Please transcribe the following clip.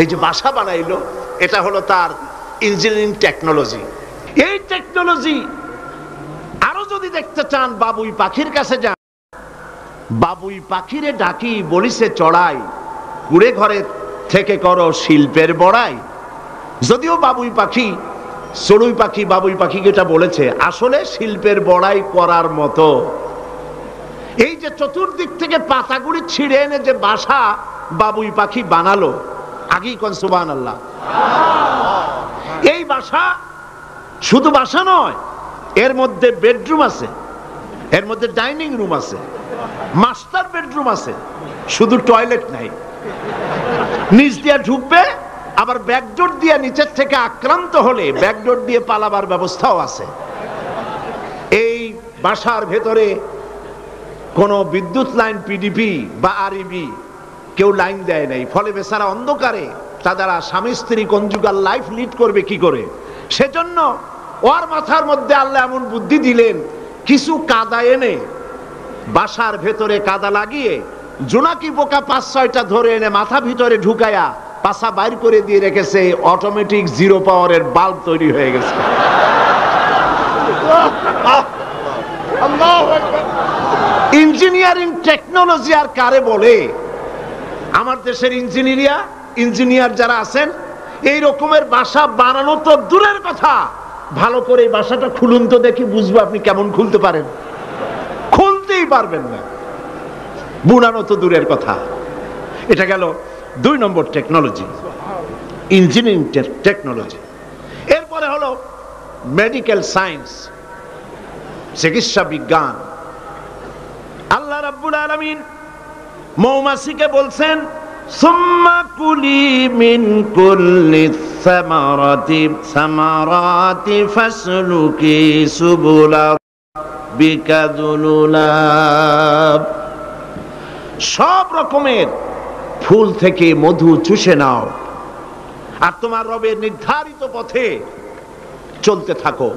এই যে বাসা বানাইলো, এটা হলো তার ইঞ্জিনিয়ারিং টেকনোলজি। এই টেকনোলজি আরো যদি দেখতে চান, বাবুই পাখির কাছে যান। বাবুই পাখিরে ডাকি, বলিছে চড়াই, কুড়ে ঘরে থেকে করো শিল্পের বড়াই। যদিও বাবুই পাখি, চড়ুই পাখি বাবুই পাখিকে এটা বলেছে, আসলে শিল্পের বড়াই করার মতো। এই যে চতুর্দিক থেকে পাতাগুড়ি ছিঁড়ে এনে যে বাসা বাবুই পাখি বানালো, আগেই কোন সুবহানাল্লাহ। এই বাসা শুধু বাসা নয়, এর মধ্যে বেডরুম আছে, এর মধ্যে ডাইনিং রুম আছে, মাস্টার বেডরুম আছে, শুধু টয়লেট নাই। নিচ দিয়ে ঢুকবে, আবার ব্যাকডোর দিয়ে নিচের থেকে আক্রান্ত হলে ব্যাকডোর দিয়ে পালাবার ব্যবস্থাও আছে। এই বাসার ভেতরে কোন বিদ্যুৎ লাইন পিডিপি বা আরইবি কেউ লাইন দেয় নাই, ফলে বেচারা অন্ধকারে তারা স্বামী স্ত্রী কনজুগাল লাইফ লিড করবে কি করে। সেজন্য ওর মাথার মধ্যে আল্লাহ এমন বুদ্ধি দিলেন, কিছু কাদা এনে বাসার ভেতরে কাদা লাগিয়ে জোনাকি পোকা 5-6টা ধরে এনে মাথা ভিতরে ঢুকায়া পাছা বাইর করে দিয়ে রেখেছে। অটোমেটিক জিরো পাওয়ারের বাল্ব তৈরি হয়ে গেছে। ইঞ্জিনিয়ারিং টেকনোলজি আর কারে বলে? আমার দেশের ইঞ্জিনিয়ার যারা আছেন, এই রকমের বাসা বানানো তো দূরের কথা, ভালো করে এই বাসাটা খুলুন তো দেখি, বুঝবো আপনি কেমন খুলতে পারেন। খুলতেই পারবেন না, বুনানো তো দূরের কথা। এটা গেল 2 নম্বর টেকনোলজি, ইঞ্জিনিয়ারিং টেকনোলজি। এরপরে হলো মেডিকেল সায়েন্স, চিকিৎসা বিজ্ঞান। আল্লাহ রাব্বুল আলামিন মৌমাছিকে বলছেন, সুম্মা কুলি মিন কুল্লি সামারাতি ফাসলুকি সুবুলা রাব্বিকা যুলুলাব। সব রকমের ফুল থেকে মধু চুষে নাও আর তোমার রবের নির্ধারিত পথে চলতে থাকো।